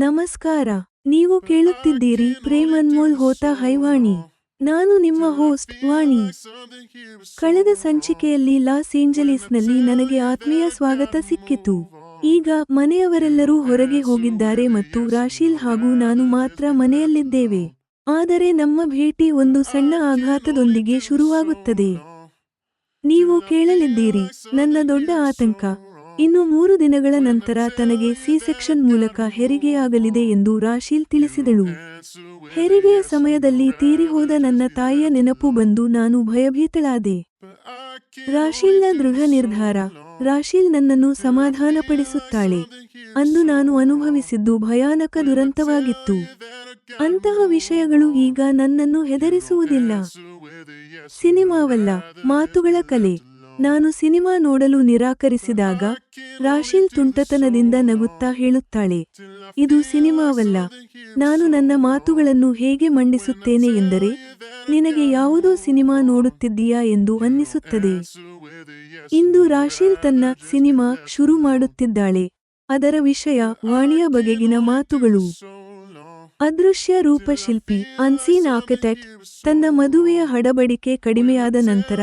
ನಮಸ್ಕಾರ. ನೀವು ಕೇಳುತ್ತಿದ್ದೀರಿ ಪ್ರೇಮ್ ಅನ್ಮೋಲ್ ಹೋತಾ ಹೈ ವಾಣಿ. ನಾನು ನಿಮ್ಮ ಹೋಸ್ಟ್ ವಾಣಿ. ಕಳೆದ ಸಂಚಿಕೆಯಲ್ಲಿ ಲಾಸ್ ಏಂಜಲೀಸ್ನಲ್ಲಿ ನನಗೆ ಆತ್ಮೀಯ ಸ್ವಾಗತ ಸಿಕ್ಕಿತು. ಈಗ ಮನೆಯವರೆಲ್ಲರೂ ಹೊರಗೆ ಹೋಗಿದ್ದಾರೆ ಮತ್ತು ರಾಶೀಲ್ ಹಾಗೂ ನಾನು ಮಾತ್ರ ಮನೆಯಲ್ಲಿದ್ದೇವೆ. ಆದರೆ ನಮ್ಮ ಭೇಟಿ ಒಂದು ಸಣ್ಣ ಆಘಾತದೊಂದಿಗೆ ಶುರುವಾಗುತ್ತದೆ. ನೀವು ಕೇಳಲಿದ್ದೀರಿ, ನನ್ನ ದೊಡ್ಡ ಆತಂಕ. ಇನ್ನು 3 ದಿನಗಳ ನಂತರ ತನಗೆ ಸಿ-ಸೆಕ್ಷನ್ ಮೂಲಕ ಹೆರಿಗೆಯಾಗಲಿದೆ ಎಂದು ರಾಶೀಲ್ ತಿಳಿಸಿದಳು. ಹೆರಿಗೆಯ ಸಮಯದಲ್ಲಿ ತೀರಿಹೋದ ನನ್ನ ತಾಯಿಯ ನೆನಪು ಬಂದು ನಾನು ಭಯಭೀತಳಾದೆ. ರಾಶೀಲ್ನ ದೃಢ ನಿರ್ಧಾರ. ರಾಶೀಲ್ ನನ್ನನ್ನು ಸಮಾಧಾನಪಡಿಸುತ್ತಾಳೆ. ಅಂದು ನಾನು ಅನುಭವಿಸಿದ್ದು ಭಯಾನಕ ದುರಂತವಾಗಿತ್ತು. ಅಂತಹ ವಿಷಯಗಳು ಈಗ ನನ್ನನ್ನು ಹೆದರಿಸುವುದಿಲ್ಲ. ಸಿನಿಮಾವಲ್ಲ, ಮಾತುಗಳ ಕಲೆ. ನಾನು ಸಿನಿಮಾ ನೋಡಲು ನಿರಾಕರಿಸಿದಾಗ ರಾಶೀಲ್ ತುಂಟತನದಿಂದ ನಗುತ್ತಾ ಹೇಳುತ್ತಾಳೆ, ಇದು ಸಿನಿಮಾವಲ್ಲ. ನಾನು ನನ್ನ ಮಾತುಗಳನ್ನು ಹೇಗೆ ಮಂಡಿಸುತ್ತೇನೆ ಎಂದರೆ, ನಿನಗೆ ಯಾವುದೋ ಸಿನಿಮಾ ನೋಡುತ್ತಿದ್ದೀಯಾ ಎಂದು ಅನ್ನಿಸುತ್ತದೆ. ಇಂದು ರಾಶೀಲ್ ತನ್ನ ಸಿನಿಮಾ ಶುರು ಮಾಡುತ್ತಿದ್ದಾಳೆ. ಅದರ ವಿಷಯ ವಾಣಿಯ ಬಗೆಗಿನ ಮಾತುಗಳು. ಅದೃಶ್ಯ ರೂಪಶಿಲ್ಪಿ ಅನ್ಸೀನ್ ಆರ್ಕಿಟೆಕ್ಟ್ ತನ್ನ ಮದುವೆಯ ಹಡಬಡಿಕೆ ಕಡಿಮೆಯಾದ ನಂತರ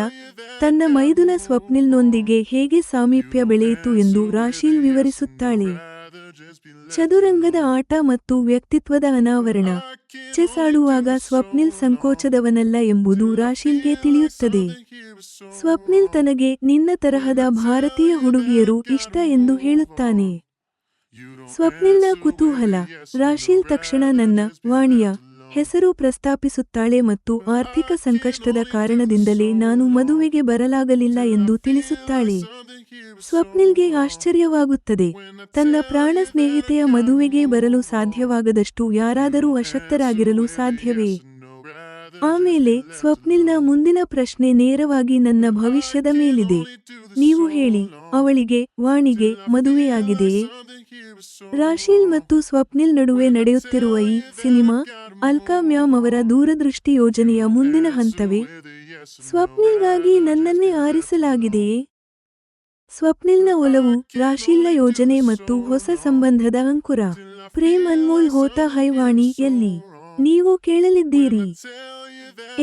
ತನ್ನ ಮೈದುನ ಸ್ವಪ್ನಿಲ್ನೊಂದಿಗೆ ಹೇಗೆ ಸಾಮೀಪ್ಯ ಬೆಳೆಯಿತು ಎಂದು ರಾಶೀಲ್ ವಿವರಿಸುತ್ತಾಳೆ. ಚದುರಂಗದ ಆಟ ಮತ್ತು ವ್ಯಕ್ತಿತ್ವದ ಅನಾವರಣ. ಚೆಸ್ ಆಡುವಾಗ ಸ್ವಪ್ನಿಲ್ ಸಂಕೋಚದವನಲ್ಲ ಎಂಬುದು ರಾಶೀಲ್ಗೆ ತಿಳಿಯುತ್ತದೆ. ಸ್ವಪ್ನಿಲ್ ತನಗೆ ನಿನ್ನ ತರಹದ ಭಾರತೀಯ ಹುಡುಗಿಯರು ಇಷ್ಟ ಎಂದು ಹೇಳುತ್ತಾನೆ. ಸ್ವಪ್ನಿಲ್ನ ಕುತೂಹಲ. ರಾಶೀಲ್ ತಕ್ಷಣ ನನ್ನ ವಾಣಿಯ ಹೆಸರು ಪ್ರಸ್ತಾಪಿಸುತ್ತಾಳೆ ಮತ್ತು ಆರ್ಥಿಕ ಸಂಕಷ್ಟದ ಕಾರಣದಿಂದಲೇ ನಾನು ಮದುವೆಗೆ ಬರಲಾಗಲಿಲ್ಲ ಎಂದು ತಿಳಿಸುತ್ತಾಳೆ. ಸ್ವಪ್ನಿಲ್ಗೆ ಆಶ್ಚರ್ಯವಾಗುತ್ತದೆ. ತನ್ನ ಪ್ರಾಣ ಸ್ನೇಹಿತೆಯ ಮದುವೆಗೆ ಬರಲು ಸಾಧ್ಯವಾಗದಷ್ಟು ಯಾರಾದರೂ ಅಶಕ್ತರಾಗಿರಲು ಸಾಧ್ಯವೇ? ಆಮೇಲೆ ಸ್ವಪ್ನಿಲ್ನ ಮುಂದಿನ ಪ್ರಶ್ನೆ ನೇರವಾಗಿ ನನ್ನ ಭವಿಷ್ಯದ ಮೇಲಿದೆ. ನೀವು ಹೇಳಿ, ಅವಳಿಗೆ ವಾಣಿಗೆ ಮದುವೆಯಾಗಿದೆಯೇ? ರಾಶೀಲ್ ಮತ್ತು ಸ್ವಪ್ನಿಲ್ ನಡುವೆ ನಡೆಯುತ್ತಿರುವ ಈ ಸಿನಿಮಾ ಅಲ್ಕಾ ಮ್ಯಾಮ್ ಅವರ ದೂರದೃಷ್ಟಿ ಯೋಜನೆಯ ಮುಂದಿನ ಹಂತವೇ? ಸ್ವಪ್ನಿಲ್ಗಾಗಿ ನನ್ನನ್ನೇ ಆರಿಸಲಾಗಿದೆಯೇ? ಸ್ವಪ್ನಿಲ್ನ ಒಲವು, ರಾಶೀಲ್ನ ಯೋಜನೆ ಮತ್ತು ಹೊಸ ಸಂಬಂಧದ ಅಂಕುರ. ಪ್ರೇಮ್ ಅನ್ಮೋಲ್ ಹೋತಾ ಹೈ ವಾಣಿ ಯಲ್ಲಿ ನೀವು ಕೇಳಲಿದ್ದೀರಿ.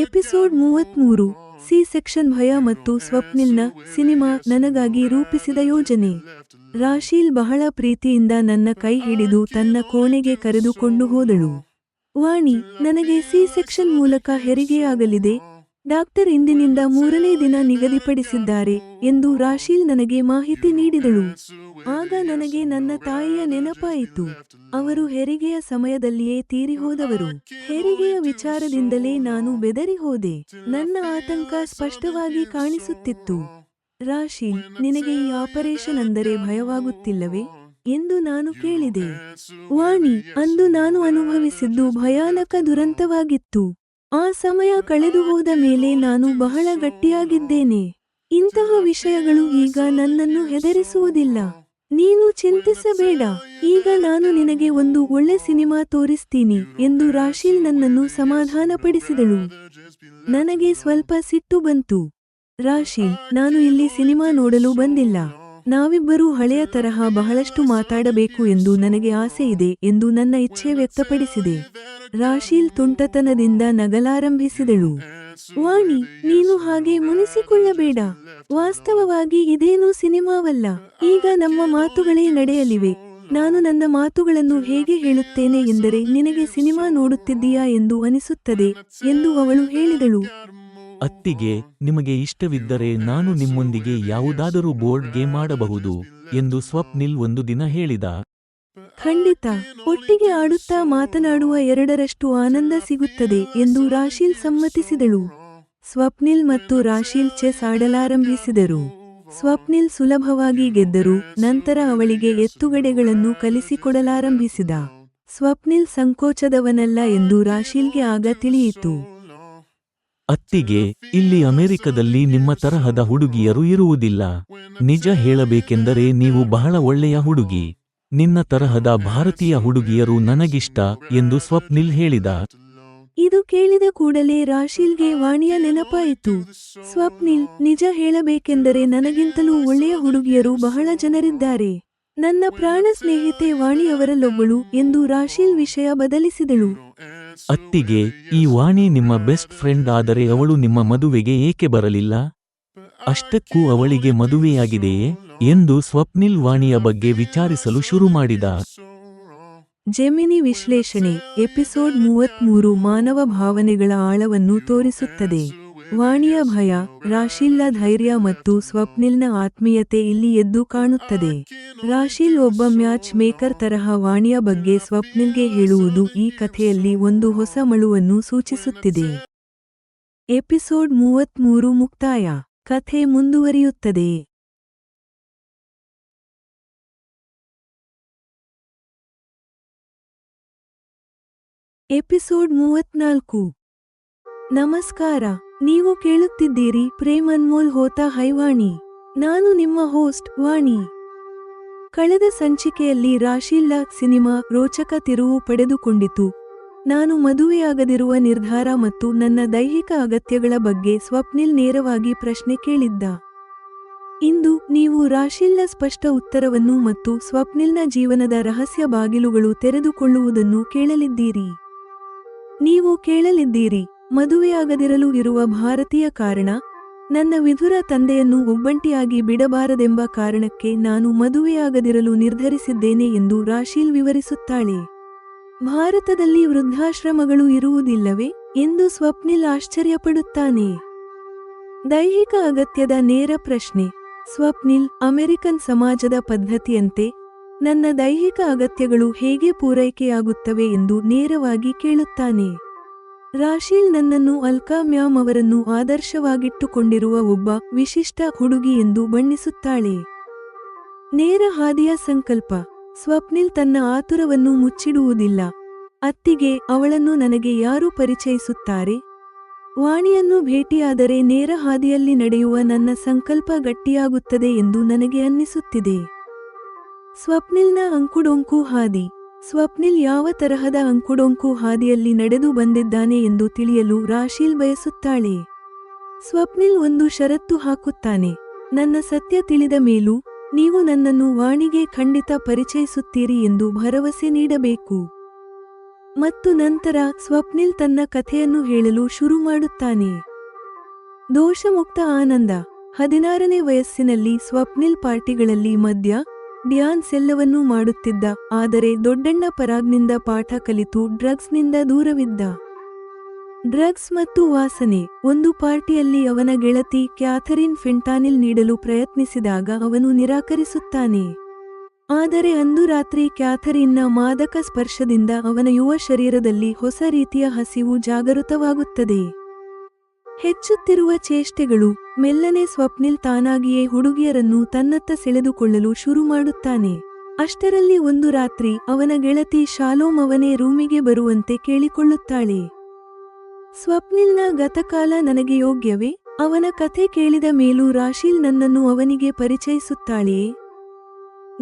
ಎಪಿಸೋಡ್ 33. ಸಿ-ಸೆಕ್ಷನ್ ಭಯ ಮತ್ತು ಸ್ವಪ್ನಿಲ್ನ ಸಿನಿಮಾ ನನಗಾಗಿ ರೂಪಿಸಿದ ಯೋಜನೆ. ರಾಶೀಲ್ ಬಹಳ ಪ್ರೀತಿಯಿಂದ ನನ್ನ ಕೈ ಹಿಡಿದು ತನ್ನ ಕೋಣೆಗೆ ಕರೆದುಕೊಂಡು ಹೋದಳು. ವಾಣಿ, ನನಗೆ ಸಿ-ಸೆಕ್ಷನ್ ಮೂಲಕ ಹೆರಿಗೆಯಾಗಲಿದೆ. ಡಾಕ್ಟರ್ ಇಂದಿನಿಂದ 3ನೇ ದಿನ ನಿಗದಿಪಡಿಸಿದ್ದಾರೆ ಎಂದು ರಾಶೀಲ್ ನನಗೆ ಮಾಹಿತಿ ನೀಡಿದಳು. ಆಗ ನನಗೆ ನನ್ನ ತಾಯಿಯ ನೆನಪಾಯಿತು. ಅವರು ಹೆರಿಗೆಯ ಸಮಯದಲ್ಲಿಯೇ ತೀರಿಹೋದವರು. ಹೆರಿಗೆಯ ವಿಚಾರದಿಂದಲೇ ನಾನು ಬೆದರಿ ಹೋದೆ. ನನ್ನ ಆತಂಕ ಸ್ಪಷ್ಟವಾಗಿ ಕಾಣಿಸುತ್ತಿತ್ತು. ರಾಶೀಲ್, ನಿನಗೆ ಈ ಆಪರೇಷನ್ ಅಂದರೆ ಭಯವಾಗುತ್ತಿಲ್ಲವೇ ಎಂದು ನಾನು ಕೇಳಿದೆ. ವಾಣಿ, ಅಂದು ನಾನು ಅನುಭವಿಸಿದ್ದು ಭಯಾನಕ ದುರಂತವಾಗಿತ್ತು. ಆ ಸಮಯ ಕಳೆದು ಹೋದ ಮೇಲೆ ನಾನು ಬಹಳ ಗಟ್ಟಿಯಾಗಿದ್ದೇನೆ. ಇಂತಹ ವಿಷಯಗಳು ಈಗ ನನ್ನನ್ನು ಹೆದರಿಸುವುದಿಲ್ಲ. ನೀನು ಚಿಂತಿಸಬೇಡ. ಈಗ ನಾನು ನಿನಗೆ ಒಂದು ಒಳ್ಳೆ ಸಿನಿಮಾ ತೋರಿಸ್ತೀನಿ ಎಂದು ರಾಶೀಲ್ ನನ್ನನ್ನು ಸಮಾಧಾನಪಡಿಸಿದಳು. ನನಗೆ ಸ್ವಲ್ಪ ಸಿಟ್ಟು ಬಂತು. ರಾಶೀಲ್, ನಾನು ಇಲ್ಲಿ ಸಿನಿಮಾ ನೋಡಲು ಬಂದಿಲ್ಲ. ನಾವಿಬ್ಬರೂ ಹಳೆಯ ತರಹ ಬಹಳಷ್ಟು ಮಾತಾಡಬೇಕು ಎಂದು ನನಗೆ ಆಸೆ ಇದೆ ಎಂದು ನನ್ನ ಇಚ್ಛೆ ವ್ಯಕ್ತಪಡಿಸಿದೆ. ರಾಶೀಲ್ ತುಂಟತನದಿಂದ ನಗಲಾರಂಭಿಸಿದಳು. ವಾಣಿ, ನೀನು ಹಾಗೆ ಮುನಿಸಿಕೊಳ್ಳಬೇಡ. ವಾಸ್ತವವಾಗಿ ಇದೇನೂ ಸಿನಿಮಾವಲ್ಲ. ಈಗ ನಮ್ಮ ಮಾತುಗಳೇ ನಡೆಯಲಿವೆ. ನಾನು ನನ್ನ ಮಾತುಗಳನ್ನು ಹೇಗೆ ಹೇಳುತ್ತೇನೆ ಎಂದರೆ, ನಿನಗೆ ಸಿನಿಮಾ ನೋಡುತ್ತಿದ್ದೀಯಾ ಎಂದು ಅನಿಸುತ್ತದೆ ಎಂದು ಅವಳು ಹೇಳಿದಳು. ಅತ್ತಿಗೆ, ನಿಮಗೆ ಇಷ್ಟವಿದ್ದರೆ ನಾನು ನಿಮ್ಮೊಂದಿಗೆ ಯಾವುದಾದರೂ ಬೋರ್ಡ್ ಗೇಮ್ ಆಡಬಹುದು ಎಂದು ಸ್ವಪ್ನಿಲ್ ಒಂದು ದಿನ ಹೇಳಿದ. ಖಂಡಿತ, ಒಟ್ಟಿಗೆ ಆಡುತ್ತಾ ಮಾತನಾಡುವ 2ರಷ್ಟು ಆನಂದ ಸಿಗುತ್ತದೆ ಎಂದು ರಾಶೀಲ್ ಸಮ್ಮತಿಸಿದಳು. ಸ್ವಪ್ನಿಲ್ ಮತ್ತು ರಾಶೀಲ್ ಚೆಸ್ ಆಡಲಾರಂಭಿಸಿದರು. ಸ್ವಪ್ನಿಲ್ ಸುಲಭವಾಗಿ ಗೆದ್ದರು. ನಂತರ ಅವಳಿಗೆ ಎತ್ತುಗಡೆಗಳನ್ನು ಕಲಿಸಿಕೊಡಲಾರಂಭಿಸಿದ. ಸ್ವಪ್ನಿಲ್ ಸಂಕೋಚದವನಲ್ಲ ಎಂದು ರಾಶೀಲ್ಗೆ ಆಗ ತಿಳಿಯಿತು. ಅತ್ತಿಗೆ, ಇಲ್ಲಿ ಅಮೆರಿಕದಲ್ಲಿ ನಿಮ್ಮ ತರಹದ ಹುಡುಗಿಯರು ಇರುವುದಿಲ್ಲ. ನಿಜ ಹೇಳಬೇಕೆಂದರೆ ನೀವು ಬಹಳ ಒಳ್ಳೆಯ ಹುಡುಗಿ. ನಿನ್ನ ತರಹದ ಭಾರತೀಯ ಹುಡುಗಿಯರು ನನಗಿಷ್ಟ ಎಂದು ಸ್ವಪ್ನಿಲ್ ಹೇಳಿದ. ಇದು ಕೇಳಿದ ಕೂಡಲೇ ರಾಶೀಲ್ಗೆ ವಾಣಿಯ ನೆನಪಾಯಿತು. ಸ್ವಪ್ನಿಲ್, ನಿಜ ಹೇಳಬೇಕೆಂದರೆ ನನಗಿಂತಲೂ ಒಳ್ಳೆಯ ಹುಡುಗಿಯರು ಬಹಳ ಜನರಿದ್ದಾರೆ. ನನ್ನ ಪ್ರಾಣ ಸ್ನೇಹಿತೆ ವಾಣಿಯವರಲ್ಲೊಬ್ಬಳು ಎಂದು ರಾಶೀಲ್ ವಿಷಯ ಬದಲಿಸಿದಳು. ಅತ್ತಿಗೆ, ಈ ವಾಣಿ ನಿಮ್ಮ ಬೆಸ್ಟ್ ಫ್ರೆಂಡ್ ಆದರೆ ಅವಳು ನಿಮ್ಮ ಮದುವೆಗೆ ಏಕೆ ಬರಲಿಲ್ಲ? ಅಷ್ಟಕ್ಕೂ ಅವಳಿಗೆ ಮದುವೆಯಾಗಿದೆಯೇ ಎಂದು ಸ್ವಪ್ನಿಲ್ ವಾಣಿಯ ಬಗ್ಗೆ ವಿಚಾರಿಸಲು ಶುರು ಮಾಡಿದ. ಜೆಮಿನಿ ವಿಶ್ಲೇಷಣೆ ಎಪಿಸೋಡ್ 33 ಮಾನವ ಭಾವನೆಗಳ ಆಳವನ್ನು ತೋರಿಸುತ್ತದೆ. ವಾಣಿಯ ಭಯ, ರಾಶೀಲ್ನ ಧೈರ್ಯ ಮತ್ತು ಸ್ವಪ್ನಿಲ್ನ ಆತ್ಮೀಯತೆ ಇಲ್ಲಿ ಎದ್ದು ಕಾಣುತ್ತದೆ. ರಾಶೀಲ್ ಒಬ್ಬ ಮ್ಯಾಚ್ ಮೇಕರ್ ತರಹ ವಾಣಿಯ ಬಗ್ಗೆ ಸ್ವಪ್ನಿಲ್ಗೆ ಹೇಳುವುದು ಈ ಕಥೆಯಲ್ಲಿ ಒಂದು ಹೊಸ ಮಳುವನ್ನು ಸೂಚಿಸುತ್ತಿದೆ. ಎಪಿಸೋಡ್ 33 ಮುಕ್ತಾಯ. ಕಥೆ ಮುಂದುವರಿಯುತ್ತದೆ. ಎಪಿಸೋಡ್ 34. ನಮಸ್ಕಾರ, ನೀವು ಕೇಳುತ್ತಿದ್ದೀರಿ ಪ್ರೇಮ್ ಅನ್ಮೋಲ್ ಹೋತಾ ಹೈ ವಾಣಿ. ನಾನು ನಿಮ್ಮ ಹೋಸ್ಟ್ ವಾಣಿ. ಕಳೆದ ಸಂಚಿಕೆಯಲ್ಲಿ ರಾಶೀಲ್ನ ಸಿನಿಮಾ ರೋಚಕ ತಿರುವು ಪಡೆದುಕೊಂಡಿತು. ನಾನು ಮದುವೆಯಾಗದಿರುವ ನಿರ್ಧಾರ ಮತ್ತು ನನ್ನ ದೈಹಿಕ ಅಗತ್ಯಗಳ ಬಗ್ಗೆ ಸ್ವಪ್ನಿಲ್ ನೇರವಾಗಿ ಪ್ರಶ್ನೆ ಕೇಳಿದ್ದ. ಇಂದು ನೀವು ರಾಶೀಲ್ನ ಸ್ಪಷ್ಟ ಉತ್ತರವನ್ನು ಮತ್ತು ಸ್ವಪ್ನಿಲ್ನ ಜೀವನದ ರಹಸ್ಯ ಬಾಗಿಲುಗಳು ತೆರೆದುಕೊಳ್ಳುವುದನ್ನು ಕೇಳಲಿದ್ದೀರಿ. ನೀವು ಕೇಳಲಿದ್ದೀರಿ, ಮದುವೆಯಾಗದಿರಲು ಇರುವ ಭಾರತೀಯ ಕಾರಣ, ನನ್ನ ವಿಧುರ ತಂದೆಯನ್ನು ಒಬ್ಬಂಟಿಯಾಗಿ ಬಿಡಬಾರದೆಂಬ ಕಾರಣಕ್ಕೆ ನಾನು ಮದುವೆಯಾಗದಿರಲು ನಿರ್ಧರಿಸಿದ್ದೇನೆ ಎಂದು ರಾಶೀಲ್ ವಿವರಿಸುತ್ತಾಳೆ. ಭಾರತದಲ್ಲಿ ವೃದ್ಧಾಶ್ರಮಗಳು ಇರುವುದಿಲ್ಲವೇ ಎಂದು ಸ್ವಪ್ನಿಲ್ ಆಶ್ಚರ್ಯಪಡುತ್ತಾನೆ. ದೈಹಿಕ ಅಗತ್ಯದ ನೇರ ಪ್ರಶ್ನೆ. ಸ್ವಪ್ನಿಲ್, ಅಮೆರಿಕನ್ ಸಮಾಜದ ಪದ್ಧತಿಯಂತೆ ನನ್ನ ದೈಹಿಕ ಅಗತ್ಯಗಳು ಹೇಗೆ ಪೂರೈಕೆಯಾಗುತ್ತವೆ ಎಂದು ನೇರವಾಗಿ ಕೇಳುತ್ತಾನೆ. ರಾಶೀಲ್ ನನ್ನನ್ನು ಅಲ್ಕಾ ಮ್ಯಾಮ್ ಅವರನ್ನು ಆದರ್ಶವಾಗಿಟ್ಟುಕೊಂಡಿರುವ ಒಬ್ಬ ವಿಶಿಷ್ಟ ಹುಡುಗಿ ಎಂದು ಬಣ್ಣಿಸುತ್ತಾಳೆ. ನೇರ ಹಾದಿಯ ಸಂಕಲ್ಪ. ಸ್ವಪ್ನಿಲ್ ತನ್ನ ಆತುರವನ್ನು ಮುಚ್ಚಿಡುವುದಿಲ್ಲ. ಅತ್ತಿಗೆ, ಅವಳನ್ನು ನನಗೆ ಯಾರು ಪರಿಚಯಿಸುತ್ತಾರೆ? ವಾಣಿಯನ್ನು ಭೇಟಿಯಾದರೆ ನೇರ ಹಾದಿಯಲ್ಲಿ ನಡೆಯುವ ನನ್ನ ಸಂಕಲ್ಪ ಗಟ್ಟಿಯಾಗುತ್ತದೆ ಎಂದು ನನಗೆ ಅನ್ನಿಸುತ್ತಿದೆ. ಸ್ವಪ್ನಿಲ್ನ ಅಂಕುಡೊಂಕು ಹಾದಿ. ಸ್ವಪ್ನಿಲ್ ಯಾವ ತರಹದ ಅಂಕುಡೊಂಕು ಹಾದಿಯಲ್ಲಿ ನಡೆದು ಬಂದಿದ್ದಾನೆ ಎಂದು ತಿಳಿಯಲು ರಾಶೀಲ್ ಬಯಸುತ್ತಾಳೆ. ಸ್ವಪ್ನಿಲ್ ಒಂದು ಷರತ್ತು ಹಾಕುತ್ತಾನೆ. ನನ್ನ ಸತ್ಯ ತಿಳಿದ ಮೇಲೂ ನೀವು ನನ್ನನ್ನು ವಾಣಿಗೆ ಖಂಡಿತ ಪರಿಚಯಿಸುತ್ತೀರಿ ಎಂದು ಭರವಸೆ ನೀಡಬೇಕು. ಮತ್ತು ನಂತರ ಸ್ವಪ್ನಿಲ್ ತನ್ನ ಕಥೆಯನ್ನು ಹೇಳಲು ಶುರು ಮಾಡುತ್ತಾನೆ. ದೋಷಮುಕ್ತ ಆನಂದ. 16ನೇ ವಯಸ್ಸಿನಲ್ಲಿ ಸ್ವಪ್ನಿಲ್ ಪಾರ್ಟಿಗಳಲ್ಲಿ ಮದ್ಯ, ಡ್ಯಾನ್ಸ್ ಎಲ್ಲವನ್ನೂ ಮಾಡುತ್ತಿದ್ದ. ಆದರೆ ದೊಡ್ಡಣ್ಣ ಪರಾಗ್ನಿಂದ ಪಾಠ ಕಲಿತು ಡ್ರಗ್ಸ್ನಿಂದ ದೂರವಿದ್ದ. ಡ್ರಗ್ಸ್ ಮತ್ತು ವಾಸನೆ. ಒಂದು ಪಾರ್ಟಿಯಲ್ಲಿ ಅವನ ಗೆಳತಿ ಕ್ಯಾಥರಿನ್ ಫೆಂಟಾನಿಲ್ ನೀಡಲು ಪ್ರಯತ್ನಿಸಿದಾಗ ಅವನು ನಿರಾಕರಿಸುತ್ತಾನೆ. ಆದರೆ ಅಂದು ರಾತ್ರಿ ಕ್ಯಾಥರಿನ್ನ ಮಾದಕ ಸ್ಪರ್ಶದಿಂದ ಅವನ ಯುವ ಶರೀರದಲ್ಲಿ ಹೊಸ ರೀತಿಯ ಹಸಿವು ಜಾಗೃತವಾಗುತ್ತದೆ. ಹೆಚ್ಚುತ್ತಿರುವ ಚೇಷ್ಟೆಗಳು. ಮೆಲ್ಲನೆ ಸ್ವಪ್ನಿಲ್ ತಾನಾಗಿಯೇ ಹುಡುಗಿಯರನ್ನು ತನ್ನತ್ತ ಸೆಳೆದುಕೊಳ್ಳಲು ಶುರು ಮಾಡುತ್ತಾನೆ. ಅಷ್ಟರಲ್ಲಿ ಒಂದು ರಾತ್ರಿ ಅವನ ಗೆಳತಿ ಶಾಲೋಮ್ ಅವನೇ ರೂಮಿಗೆ ಬರುವಂತೆ ಕೇಳಿಕೊಳ್ಳುತ್ತಾಳೆ. ಸ್ವಪ್ನಿಲ್ನ ಗತಕಾಲ ನನಗೆ ಯೋಗ್ಯವೇ? ಅವನ ಕಥೆ ಕೇಳಿದ ಮೇಲೂ ರಾಶೀಲ್ ನನ್ನನ್ನು ಅವನಿಗೆ ಪರಿಚಯಿಸುತ್ತಾಳೆಯೇ?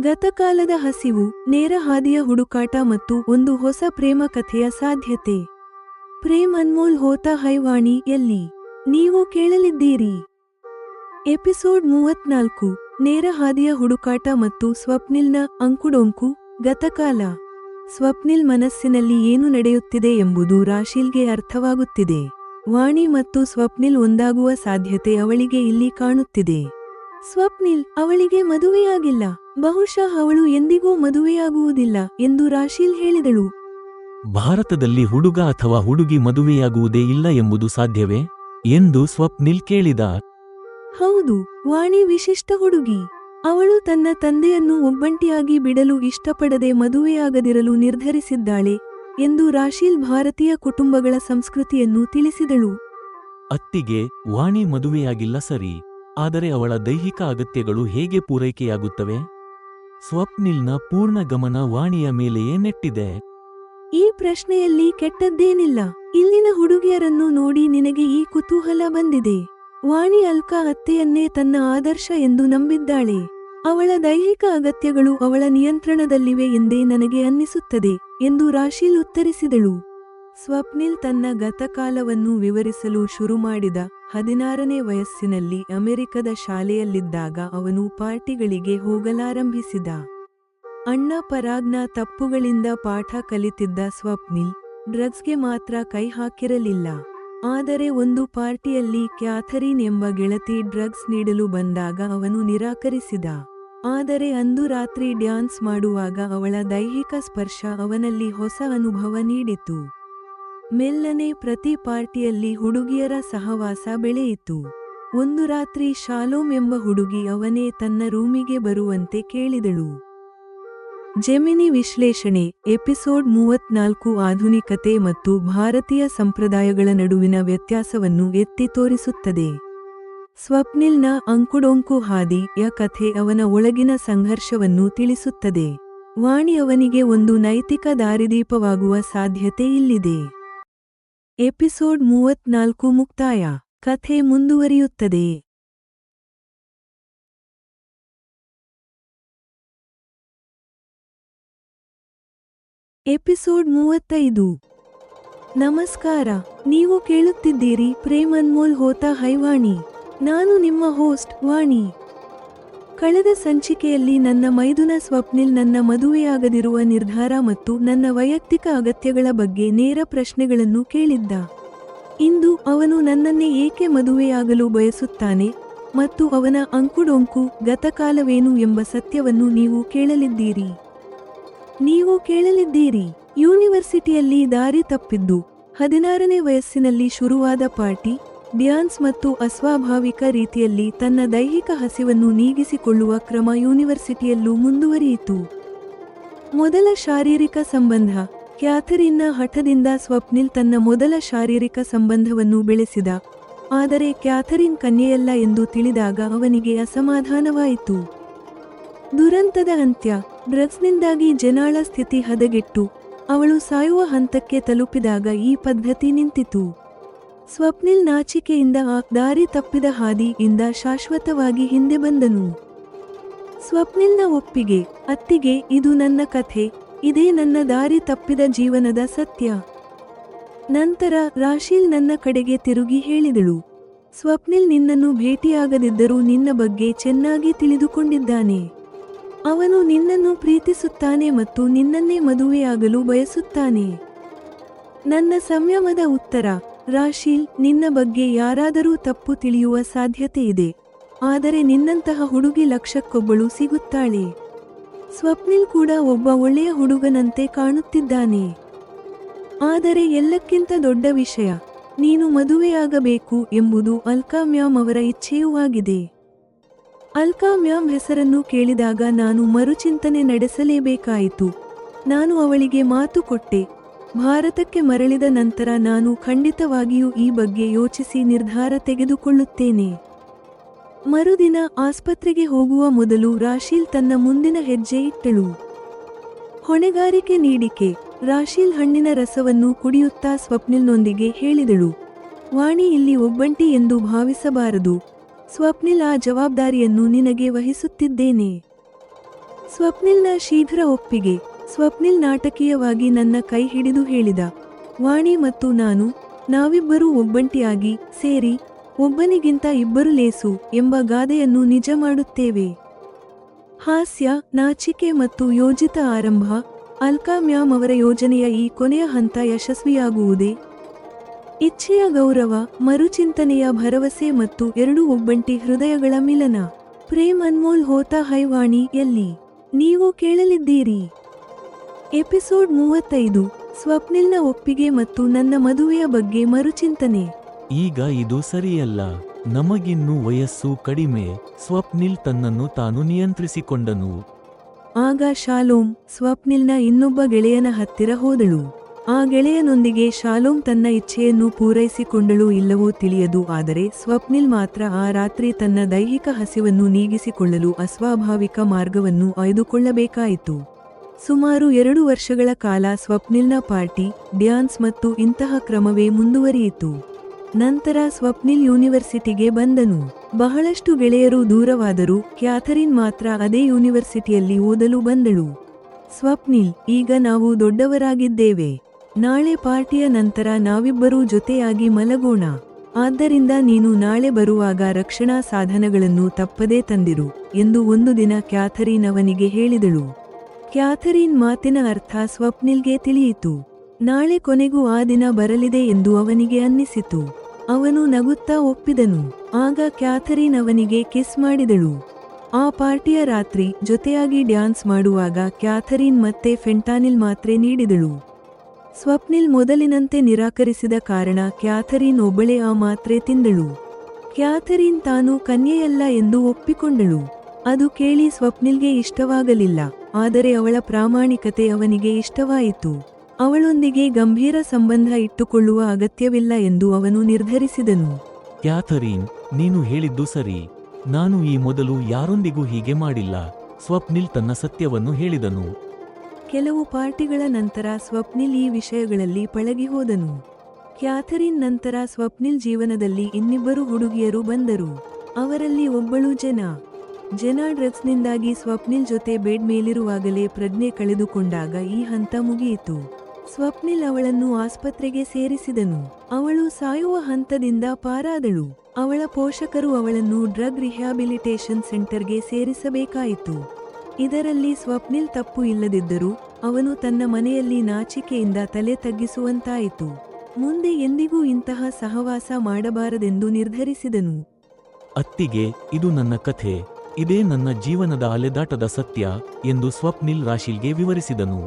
ಗತಕಾಲದ ಹಸಿವು, ನೇರ ಹಾದಿಯ ಹುಡುಕಾಟ ಮತ್ತು ಒಂದು ಹೊಸ ಪ್ರೇಮ ಕಥೆಯ ಸಾಧ್ಯತೆ. ಪ್ರೇಮ್ ಅನ್ಮೋಲ್ ಹೋತಾ ಹೈ ವಾಣಿ ಎಲ್ಲಿ ನೀವು ಕೇಳಲಿದ್ದೀರಿ. ಎಪಿಸೋಡ್ 34. ನೇರ ಹಾದಿಯ ಹುಡುಕಾಟ ಮತ್ತು ಸ್ವಪ್ನಿಲ್ನ ಅಂಕುಡೊಂಕು ಗತಕಾಲ. ಸ್ವಪ್ನಿಲ್ ಮನಸ್ಸಿನಲ್ಲಿ ಏನು ನಡೆಯುತ್ತಿದೆ ಎಂಬುದು ರಾಶೀಲ್ಗೆ ಅರ್ಥವಾಗುತ್ತಿದೆ. ವಾಣಿ ಮತ್ತು ಸ್ವಪ್ನಿಲ್ ಒಂದಾಗುವ ಸಾಧ್ಯತೆ ಅವಳಿಗೆ ಇಲ್ಲಿ ಕಾಣುತ್ತಿದೆ. ಸ್ವಪ್ನಿಲ್, ಅವಳಿಗೆ ಮದುವೆಯಾಗಿಲ್ಲ, ಬಹುಶಃ ಅವಳು ಎಂದಿಗೂ ಮದುವೆಯಾಗುವುದಿಲ್ಲ ಎಂದು ರಾಶೀಲ್ ಹೇಳಿದಳು. ಭಾರತದಲ್ಲಿ ಹುಡುಗ ಅಥವಾ ಹುಡುಗಿ ಮದುವೆಯಾಗುವುದೇ ಇಲ್ಲ ಎಂಬುದು ಸಾಧ್ಯವೇ ಎಂದು ಸ್ವಪ್ನಿಲ್ ಕೇಳಿದ. ಹೌದು, ವಾಣಿ ವಿಶಿಷ್ಟ ಹುಡುಗಿ. ಅವಳು ತನ್ನ ತಂದೆಯನ್ನು ಒಬ್ಬಂಟಿಯಾಗಿ ಬಿಡಲು ಇಷ್ಟಪಡದೆ ಮದುವೆಯಾಗದಿರಲು ನಿರ್ಧರಿಸಿದ್ದಾಳೆ ಎಂದು ರಾಶೀಲ್ ಭಾರತೀಯ ಕುಟುಂಬಗಳ ಸಂಸ್ಕೃತಿಯನ್ನು ತಿಳಿಸಿದಳು. ಅತ್ತಿಗೆ, ವಾಣಿ ಮದುವೆಯಾಗಿಲ್ಲ ಸರಿ, ಆದರೆ ಅವಳ ದೈಹಿಕ ಅಗತ್ಯಗಳು ಹೇಗೆ ಪೂರೈಕೆಯಾಗುತ್ತವೆ? ಸ್ವಪ್ನಿಲ್ನ ಪೂರ್ಣ ಗಮನ ವಾಣಿಯ ಮೇಲೆಯೇ ನೆಟ್ಟಿದೆ. ಈ ಪ್ರಶ್ನೆಯಲ್ಲಿ ಕೆಟ್ಟದ್ದೇನಿಲ್ಲ. ಇಲ್ಲಿನ ಹುಡುಗಿಯರನ್ನು ನೋಡಿ ನಿನಗೆ ಈ ಕುತೂಹಲ ಬಂದಿದೆ. ವಾಣಿ ಅಲ್ಕಾ ಅತ್ತೆಯನ್ನೇ ತನ್ನ ಆದರ್ಶ ಎಂದು ನಂಬಿದ್ದಾಳೆ. ಅವಳ ದೈಹಿಕ ಅಗತ್ಯಗಳು ಅವಳ ನಿಯಂತ್ರಣದಲ್ಲಿವೆ ಎಂದೇ ನನಗೆ ಅನ್ನಿಸುತ್ತದೆ ಎಂದು ರಾಶೀಲ್ ಉತ್ತರಿಸಿದಳು. ಸ್ವಪ್ನಿಲ್ ತನ್ನ ಗತಕಾಲವನ್ನು ವಿವರಿಸಲು ಶುರುಮಾಡಿದ. 16ನೇ ವಯಸ್ಸಿನಲ್ಲಿ ಅಮೆರಿಕದ ಶಾಲೆಯಲ್ಲಿದ್ದಾಗ ಅವನು ಪಾರ್ಟಿಗಳಿಗೆ ಹೋಗಲಾರಂಭಿಸಿದ. ಅಣ್ಣ ಪರಾಗ್ನ ತಪ್ಪುಗಳಿಂದ ಪಾಠ ಕಲಿತಿದ್ದ ಸ್ವಪ್ನಿಲ್ ಡ್ರಗ್ಸ್ಗೆ ಮಾತ್ರ ಕೈ ಹಾಕಿರಲಿಲ್ಲ. ಆದರೆ ಒಂದು ಪಾರ್ಟಿಯಲ್ಲಿ ಕ್ಯಾಥರೀನ್ ಎಂಬ ಗೆಳತಿ ಡ್ರಗ್ಸ್ ನೀಡಲು ಬಂದಾಗ ಅವನು ನಿರಾಕರಿಸಿದ. ಆದರೆ ಅಂದು ರಾತ್ರಿ ಡ್ಯಾನ್ಸ್ ಮಾಡುವಾಗ ಅವಳ ದೈಹಿಕ ಸ್ಪರ್ಶ ಅವನಲ್ಲಿ ಹೊಸ ಅನುಭವ ನೀಡಿತು. ಮೆಲ್ಲನೆ ಪ್ರತಿ ಪಾರ್ಟಿಯಲ್ಲಿ ಹುಡುಗಿಯರ ಸಹವಾಸ ಬೆಳೆಯಿತು. ಒಂದು ರಾತ್ರಿ ಶಾಲೋಮ್ ಎಂಬ ಹುಡುಗಿ ಅವನೇ ತನ್ನ ರೂಮಿಗೆ ಬರುವಂತೆ ಕೇಳಿದಳು. ಜೆಮಿನಿ ವಿಶ್ಲೇಷಣೆ ಎಪಿಸೋಡ್ 34 ಆಧುನಿಕತೆ ಮತ್ತು ಭಾರತೀಯ ಸಂಪ್ರದಾಯಗಳ ನಡುವಿನ ವ್ಯತ್ಯಾಸವನ್ನು ಎತ್ತಿ ತೋರಿಸುತ್ತದೆ. ಸ್ವಪ್ನಿಲ್ನ ಅಂಕುಡೊಂಕು ಹಾದಿಯ ಕಥೆ ಅವನ ಒಳಗಿನ ಸಂಘರ್ಷವನ್ನು ತಿಳಿಸುತ್ತದೆ. ವಾಣಿ ಅವನಿಗೆ ಒಂದು ನೈತಿಕ ದಾರಿದೀಪವಾಗುವ ಸಾಧ್ಯತೆ ಇಲ್ಲಿದೆ. ಎಪಿಸೋಡ್ 34 ಮುಕ್ತಾಯ. ಕಥೆ ಮುಂದುವರಿಯುತ್ತದೆ. ಎಪಿಸೋಡ್ 35. ನಮಸ್ಕಾರ, ನೀವು ಕೇಳುತ್ತಿದ್ದೀರಿ ಪ್ರೇಮ್ ಅನ್ಮೋಲ್ ಹೋತಾ ಹೈ ವಾಣಿ. ನಾನು ನಿಮ್ಮ ಹೋಸ್ಟ್ ವಾಣಿ. ಕಳೆದ ಸಂಚಿಕೆಯಲ್ಲಿ ನನ್ನ ಮೈದುನ ಸ್ವಪ್ನಿಲ್ ನನ್ನ ಮದುವೆಯಾಗದಿರುವ ನಿರ್ಧಾರ ಮತ್ತು ನನ್ನ ವೈಯಕ್ತಿಕ ಅಗತ್ಯಗಳ ಬಗ್ಗೆ ನೇರ ಪ್ರಶ್ನೆಗಳನ್ನು ಕೇಳಿದ್ದ. ಇಂದು ಅವನು ನನ್ನನ್ನೇ ಏಕೆ ಮದುವೆಯಾಗಲು ಬಯಸುತ್ತಾನೆ ಮತ್ತು ಅವನ ಅಂಕುಡೊಂಕು ಗತಕಾಲವೇನು ಎಂಬ ಸತ್ಯವನ್ನು ನೀವು ಕೇಳಲಿದ್ದೀರಿ. ಯೂನಿವರ್ಸಿಟಿಯಲ್ಲಿ ದಾರಿ ತಪ್ಪಿದ್ದು, 16ನೇ ವಯಸ್ಸಿನಲ್ಲಿ ಶುರುವಾದ ಪಾರ್ಟಿ, ಡ್ಯಾನ್ಸ್ ಮತ್ತು ಅಸ್ವಾಭಾವಿಕ ರೀತಿಯಲ್ಲಿ ತನ್ನ ದೈಹಿಕ ಹಸಿವನ್ನು ನೀಗಿಸಿಕೊಳ್ಳುವ ಕ್ರಮ ಯೂನಿವರ್ಸಿಟಿಯಲ್ಲೂ ಮುಂದುವರಿಯಿತು. ಮೊದಲ ಶಾರೀರಿಕ ಸಂಬಂಧ. ಕ್ಯಾಥರೀನ್ನ ಹಠದಿಂದ ಸ್ವಪ್ನಿಲ್ ತನ್ನ ಮೊದಲ ಶಾರೀರಿಕ ಸಂಬಂಧವನ್ನು ಬೆಳೆಸಿದ. ಆದರೆ ಕ್ಯಾಥರೀನ್ ಕನ್ಯೆಯಲ್ಲ ಎಂದು ತಿಳಿದಾಗ ಅವನಿಗೆ ಅಸಮಾಧಾನವಾಯಿತು. ದುರಂತದ ಅಂತ್ಯ. ಡ್ರಗ್ಸ್ನಿಂದಾಗಿ ಜನಾಳ ಸ್ಥಿತಿ ಹದಗೆಟ್ಟು ಅವಳು ಸಾಯುವ ಹಂತಕ್ಕೆ ತಲುಪಿದಾಗ ಈ ಪದ್ಧತಿ ನಿಂತಿತು. ಸ್ವಪ್ನಿಲ್ ನಾಚಿಕೆಯಿಂದ ಆ ದಾರಿ ತಪ್ಪಿದ ಹಾದಿಯಿಂದ ಶಾಶ್ವತವಾಗಿ ಹಿಂದೆ ಬಂದನು. ಸ್ವಪ್ನಿಲ್ನ ಒಪ್ಪಿಗೆ. ಅತ್ತಿಗೆ, ಇದು ನನ್ನ ಕಥೆ, ಇದೇ ನನ್ನ ದಾರಿ ತಪ್ಪಿದ ಜೀವನದ ಸತ್ಯ. ನಂತರ ರಾಶೀಲ್ ನನ್ನ ಕಡೆಗೆ ತಿರುಗಿ ಹೇಳಿದಳು, ಸ್ವಪ್ನಿಲ್ ನಿನ್ನನ್ನು ಭೇಟಿಯಾಗದಿದ್ದರೂ ನಿನ್ನ ಬಗ್ಗೆ ಚೆನ್ನಾಗಿ ತಿಳಿದುಕೊಂಡಿದ್ದಾನೆ. ಅವನು ನಿನ್ನನ್ನು ಪ್ರೀತಿಸುತ್ತಾನೆ ಮತ್ತು ನಿನ್ನನ್ನೇ ಮದುವೆಯಾಗಲು ಬಯಸುತ್ತಾನೆ. ನನ್ನ ಸಂಯಮದ ಉತ್ತರ. ರಾಶೀಲ್, ನಿನ್ನ ಬಗ್ಗೆ ಯಾರಾದರೂ ತಪ್ಪು ತಿಳಿಯುವ ಸಾಧ್ಯತೆಯಿದೆ. ಆದರೆ ನಿನ್ನಂತಹ ಹುಡುಗಿ ಲಕ್ಷಕ್ಕೊಬ್ಬಳು ಸಿಗುತ್ತಾಳೆ. ಸ್ವಪ್ನಿಲ್ ಕೂಡ ಒಬ್ಬ ಒಳ್ಳೆಯ ಹುಡುಗನಂತೆ ಕಾಣುತ್ತಿದ್ದಾನೆ. ಆದರೆ ಎಲ್ಲಕ್ಕಿಂತ ದೊಡ್ಡ ವಿಷಯ, ನೀನು ಮದುವೆಯಾಗಬೇಕು ಎಂಬುದು ಅಲ್ಕಾ ಮ್ಯಾಮ್ ಅವರ ಇಚ್ಛೆಯೂ ಆಗಿದೆ. ಅಲ್ಕಾ ಮ್ಯಾಮ್ ಹೆಸರನ್ನು ಕೇಳಿದಾಗ ನಾನು ಮರುಚಿಂತನೆ ನಡೆಸಲೇಬೇಕಾಯಿತು. ನಾನು ಅವಳಿಗೆ ಮಾತು ಕೊಟ್ಟೆ. ಭಾರತಕ್ಕೆ ಮರಳಿದ ನಂತರ ನಾನು ಖಂಡಿತವಾಗಿಯೂ ಈ ಬಗ್ಗೆ ಯೋಚಿಸಿ ನಿರ್ಧಾರ ತೆಗೆದುಕೊಳ್ಳುತ್ತೇನೆ. ಮರುದಿನ ಆಸ್ಪತ್ರೆಗೆ ಹೋಗುವ ಮೊದಲು ರಾಶೀಲ್ ತನ್ನ ಮುಂದಿನ ಹೆಜ್ಜೆ ಇಟ್ಟಳು. ಹೊಣೆಗಾರಿಕೆ ನೀಡಿಕೆ. ರಾಶೀಲ್ ಹಣ್ಣಿನ ರಸವನ್ನು ಕುಡಿಯುತ್ತಾ ಸ್ವಪ್ನಿಲ್ನೊಂದಿಗೆ ಹೇಳಿದಳು, ವಾಣಿ ಇಲ್ಲಿ ಒಬ್ಬಂಟಿ ಎಂದು ಭಾವಿಸಬಾರದು. ಸ್ವಪ್ನಿಲ್, ಆ ಜವಾಬ್ದಾರಿಯನ್ನು ನಿನಗೆ ವಹಿಸುತ್ತಿದ್ದೇನೆ. ಸ್ವಪ್ನಿಲ್ನ ಶೀಘ್ರ ಒಪ್ಪಿಗೆ. ಸ್ವಪ್ನಿಲ್ ನಾಟಕೀಯವಾಗಿ ನನ್ನ ಕೈ ಹಿಡಿದು ಹೇಳಿದ, ವಾಣಿ ಮತ್ತು ನಾವಿಬ್ಬರೂ ಒಬ್ಬಂಟಿಯಾಗಿ ಸೇರಿ ಒಬ್ಬನಿಗಿಂತ ಇಬ್ಬರು ಲೇಸು ಎಂಬ ಗಾದೆಯನ್ನು ನಿಜ ಮಾಡುತ್ತೇವೆ. ಹಾಸ್ಯ, ನಾಚಿಕೆ ಮತ್ತು ಯೋಜಿತ ಆರಂಭ. ಅಲ್ಕಾ ಮ್ಯಾಮ್ ಅವರ ಯೋಜನೆಯ ಈ ಕೊನೆಯ ಹಂತ ಯಶಸ್ವಿಯಾಗುವುದೇ? ಇಚ್ಛೆಯ ಗೌರವ, ಮರುಚಿಂತನೆಯ ಭರವಸೆ ಮತ್ತು ಎರಡು ಒಬ್ಬಂಟಿ ಹೃದಯಗಳ ಮಿಲನ. ಪ್ರೇಮ್ ಅನ್ಮೋಲ್ ಹೋತಾ ಹೈ ವಾಣಿ ಯಲ್ಲಿ ನೀವು ಕೇಳಲಿದ್ದೀರಿ. ಎಪಿಸೋಡ್ 35. ಸ್ವಪ್ನಿಲ್ನ ಒಪ್ಪಿಗೆ ಮತ್ತು ನನ್ನ ಮದುವೆಯ ಬಗ್ಗೆ ಮರುಚಿಂತನೆ. ಈಗ ಇದು ಸರಿಯಲ್ಲ. ನಮಗಿನ್ನೂ ವಯಸ್ಸು ಕಡಿಮೆ. ಸ್ವಪ್ನಿಲ್ ತನ್ನನ್ನು ತಾನು ನಿಯಂತ್ರಿಸಿಕೊಂಡನು. ಆಗ ಶಾಲೋಮ್, ಸ್ವಪ್ನಿಲ್ನ ಇನ್ನೊಬ್ಬ ಗೆಳೆಯನ ಹತ್ತಿರ ಹೋದಳು. ಆ ಗೆಳೆಯನೊಂದಿಗೆ ಶಾಲೋಮ್ ತನ್ನ ಇಚ್ಛೆಯನ್ನು ಪೂರೈಸಿಕೊಂಡಳೋ ಇಲ್ಲವೋ ತಿಳಿಯದು. ಆದರೆ ಸ್ವಪ್ನಿಲ್ ಮಾತ್ರ ಆ ರಾತ್ರಿ ತನ್ನ ದೈಹಿಕ ಹಸಿವನ್ನು ನೀಗಿಸಿಕೊಳ್ಳಲು ಅಸ್ವಾಭಾವಿಕ ಮಾರ್ಗವನ್ನು ಆಯ್ದುಕೊಳ್ಳಬೇಕಾಯಿತು. ಸುಮಾರು 2 ವರ್ಷಗಳ ಕಾಲ ಸ್ವಪ್ನಿಲ್ನ ಪಾರ್ಟಿ, ಡ್ಯಾನ್ಸ್ ಮತ್ತು ಇಂತಹ ಕ್ರಮವೇ ಮುಂದುವರಿಯಿತು. ನಂತರ ಸ್ವಪ್ನಿಲ್ ಯೂನಿವರ್ಸಿಟಿಗೆ ಬಂದನು. ಬಹಳಷ್ಟು ಗೆಳೆಯರು ದೂರವಾದರೂ ಕ್ಯಾಥರೀನ್ ಮಾತ್ರ ಅದೇ ಯೂನಿವರ್ಸಿಟಿಯಲ್ಲಿ ಓದಲು ಬಂದಳು. ಸ್ವಪ್ನಿಲ್, ಈಗ ನಾವು ದೊಡ್ಡವರಾಗಿದ್ದೇವೆ. ನಾಳೆ ಪಾರ್ಟಿಯ ನಂತರ ನಾವಿಬ್ಬರೂ ಜೊತೆಯಾಗಿ ಮಲಗೋಣ. ಆದ್ದರಿಂದ ನೀನು ನಾಳೆ ಬರುವಾಗ ರಕ್ಷಣಾ ಸಾಧನಗಳನ್ನು ತಪ್ಪದೇ ತಂದಿರು ಎಂದು ಒಂದು ದಿನ ಕ್ಯಾಥರೀನ್ ಅವನಿಗೆ ಹೇಳಿದಳು. ಕ್ಯಾಥರೀನ್ ಮಾತಿನ ಅರ್ಥ ಸ್ವಪ್ನಿಲ್ಗೆ ತಿಳಿಯಿತು. ನಾಳೆ ಕೊನೆಗೂ ಆ ದಿನ ಬರಲಿದೆ ಎಂದು ಅವನಿಗೆ ಅನ್ನಿಸಿತು. ಅವನು ನಗುತ್ತಾ ಒಪ್ಪಿದನು. ಆಗ ಕ್ಯಾಥರೀನ್ ಅವನಿಗೆ ಕಿಸ್ ಮಾಡಿದಳು. ಆ ಪಾರ್ಟಿಯ ರಾತ್ರಿ ಜೊತೆಯಾಗಿ ಡ್ಯಾನ್ಸ್ ಮಾಡುವಾಗ ಕ್ಯಾಥರೀನ್ ಮತ್ತೆ ಫೆಂಟಾನಿಲ್ ಮಾತ್ರೆ ನೀಡಿದಳು. ಸ್ವಪ್ನಿಲ್ ಮೊದಲಿನಂತೆ ನಿರಾಕರಿಸಿದ ಕಾರಣ ಕ್ಯಾಥರೀನ್ ಒಬ್ಬಳೇ ಆ ಮಾತ್ರೆ ತಿಂದಳು. ಕ್ಯಾಥರೀನ್ ತಾನು ಕನ್ಯೆಯಲ್ಲ ಎಂದು ಒಪ್ಪಿಕೊಂಡಳು. ಅದು ಕೇಳಿ ಸ್ವಪ್ನಿಲ್ಗೆ ಇಷ್ಟವಾಗಲಿಲ್ಲ, ಆದರೆ ಅವಳ ಪ್ರಾಮಾಣಿಕತೆ ಅವನಿಗೆ ಇಷ್ಟವಾಯಿತು. ಅವಳೊಂದಿಗೆ ಗಂಭೀರ ಸಂಬಂಧ ಇಟ್ಟುಕೊಳ್ಳುವ ಅಗತ್ಯವಿಲ್ಲ ಎಂದು ಅವನು ನಿರ್ಧರಿಸಿದನು. ಕ್ಯಾಥರೀನ್, ನೀನು ಹೇಳಿದ್ದು ಸರಿ. ನಾನು ಈ ಮೊದಲು ಯಾರೊಂದಿಗೂ ಹೀಗೆ ಮಾಡಿಲ್ಲ. ಸ್ವಪ್ನಿಲ್ ತನ್ನ ಸತ್ಯವನ್ನು ಹೇಳಿದನು. ಕೆಲವು ಪಾರ್ಟಿಗಳ ನಂತರ ಸ್ವಪ್ನಿಲ್ ಈ ವಿಷಯಗಳಲ್ಲಿ ಪಳಗಿ ಹೋದನು. ಕ್ಯಾಥರೀನ್ ನಂತರ ಸ್ವಪ್ನಿಲ್ ಜೀವನದಲ್ಲಿ ಇನ್ನಿಬ್ಬರು ಹುಡುಗಿಯರು ಬಂದರು. ಅವರಲ್ಲಿ ಒಬ್ಬಳು ಜೆನಾ ಡ್ರಗ್ಸ್ನಿಂದಾಗಿ ಸ್ವಪ್ನಿಲ್ ಜೊತೆ ಬೆಡ್ ಮೇಲಿರುವಾಗಲೇ ಪ್ರಜ್ಞೆ ಕಳೆದುಕೊಂಡಾಗ ಈ ಹಂತ ಮುಗಿಯಿತು. ಸ್ವಪ್ನಿಲ್ ಅವಳನ್ನು ಆಸ್ಪತ್ರೆಗೆ ಸೇರಿಸಿದನು. ಅವಳು ಸಾಯುವ ಹಂತದಿಂದ ಪಾರಾದಳು. ಅವಳ ಪೋಷಕರು ಅವಳನ್ನು ಡ್ರಗ್ ರಿಹ್ಯಾಬಿಲಿಟೇಷನ್ ಸೆಂಟರ್ಗೆ ಸೇರಿಸಬೇಕಾಯಿತು. ಇದರಲ್ಲಿ ಸ್ವಪ್ನಿಲ್ ತಪ್ಪು ಇಲ್ಲದಿದ್ದರೂ ಅವನು ತನ್ನ ಮನೆಯಲ್ಲಿ ನಾಚಿಕೆಯಿಂದ ತಲೆ ತಗ್ಗಿಸುವಂತಾಯಿತು. ಮುಂದೆ ಎಂದಿಗೂ ಇಂತಹ ಸಹವಾಸ ಮಾಡಬಾರದೆಂದು ನಿರ್ಧರಿಸಿದನು. ಅತ್ತಿಗೆ, ಇದು ನನ್ನ ಕಥೆ. ಇದೇ ನನ್ನ ಜೀವನದ ಅಲೆದಾಟದ ಸತ್ಯ ಎಂದು ಸ್ವಪ್ನಿಲ್ ರಾಶಿಲ್ಗೆ ವಿವರಿಸಿದನು.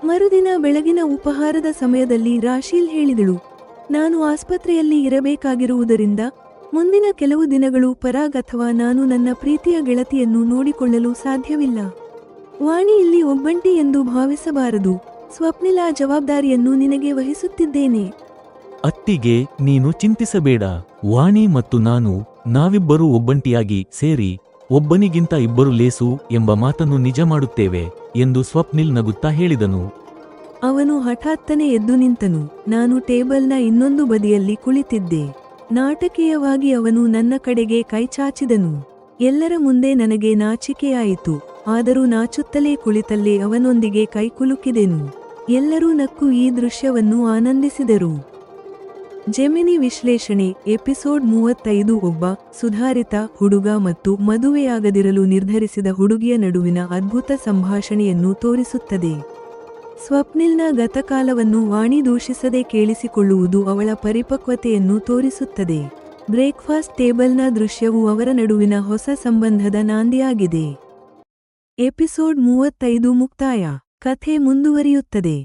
ಮರುದಿನ ಬೆಳಗಿನ ಉಪಹಾರದ ಸಮಯದಲ್ಲಿ ರಾಶೀಲ್ ಹೇಳಿದಳು, ನಾನು ಆಸ್ಪತ್ರೆಯಲ್ಲಿ ಇರಬೇಕಾಗಿರುವುದರಿಂದ ಮುಂದಿನ ಕೆಲವು ದಿನಗಳು ಪರಾಗ್ ಅಥವಾ ನಾನು ನನ್ನ ಪ್ರೀತಿಯ ಗೆಳತಿಯನ್ನು ನೋಡಿಕೊಳ್ಳಲು ಸಾಧ್ಯವಿಲ್ಲ. ವಾಣಿ ಇಲ್ಲಿ ಒಬ್ಬಂಟಿ ಎಂದು ಭಾವಿಸಬಾರದು. ಸ್ವಪ್ನಿಲ್ ಆ ಜವಾಬ್ದಾರಿಯನ್ನು ನಿನಗೆ ವಹಿಸುತ್ತಿದ್ದೇನೆ. ಅತ್ತಿಗೆ, ನೀನು ಚಿಂತಿಸಬೇಡ. ವಾಣಿ ಮತ್ತು ನಾವಿಬ್ಬರೂ ಒಬ್ಬಂಟಿಯಾಗಿ ಸೇರಿ ಒಬ್ಬನಿಗಿಂತ ಇಬ್ಬರು ಲೇಸು ಎಂಬ ಮಾತನ್ನು ನಿಜ ಮಾಡುತ್ತೇವೆ ಎಂದು ಸ್ವಪ್ನಿಲ್ ನಗುತ್ತಾ ಹೇಳಿದನು. ಅವನು ಹಠಾತ್ತನೆ ಎದ್ದು ನಿಂತನು. ನಾನು ಟೇಬಲ್ನ ಇನ್ನೊಂದು ಬದಿಯಲ್ಲಿ ಕುಳಿತಿದ್ದೆ. ನಾಟಕೀಯವಾಗಿ ಅವನು ನನ್ನ ಕಡೆಗೆ ಕೈಚಾಚಿದನು. ಎಲ್ಲರ ಮುಂದೆ ನನಗೆ ನಾಚಿಕೆಯಾಯಿತು. ಆದರೂ ನಾಚುತ್ತಲೇ ಕುಳಿತಲ್ಲೇ ಅವನೊಂದಿಗೆ ಕೈಕುಲುಕಿದೆನು. ಎಲ್ಲರೂ ನಕ್ಕು ಈ ದೃಶ್ಯವನ್ನು ಆನಂದಿಸಿದರು. ಜೆಮಿನಿ ವಿಶ್ಲೇಷಣೆ ಎಪಿಸೋಡ್ 35 ಒಬ್ಬ ಸುಧಾರಿತ ಹುಡುಗ ಮತ್ತು ಮದುವೆಯಾಗದಿರಲು ನಿರ್ಧರಿಸಿದ ಹುಡುಗಿಯ ನಡುವಿನ ಅದ್ಭುತ ಸಂಭಾಷಣೆಯನ್ನು ತೋರಿಸುತ್ತದೆ. ಸ್ವಪ್ನಿಲ್ನ ಗತಕಾಲವನ್ನು ವಾಣಿ ದೂಷಿಸದೆ ಕೇಳಿಸಿಕೊಳ್ಳುವುದು ಅವಳ ಪರಿಪಕ್ವತೆಯನ್ನು ತೋರಿಸುತ್ತದೆ. ಬ್ರೇಕ್ಫಾಸ್ಟ್ ಟೇಬಲ್ನ ದೃಶ್ಯವು ಅವರ ನಡುವಿನ ಹೊಸ ಸಂಬಂಧದ ನಾಂದಿಯಾಗಿದೆ. ಎಪಿಸೋಡ್ 35 ಮುಕ್ತಾಯ. ಕಥೆ ಮುಂದುವರಿಯುತ್ತದೆ.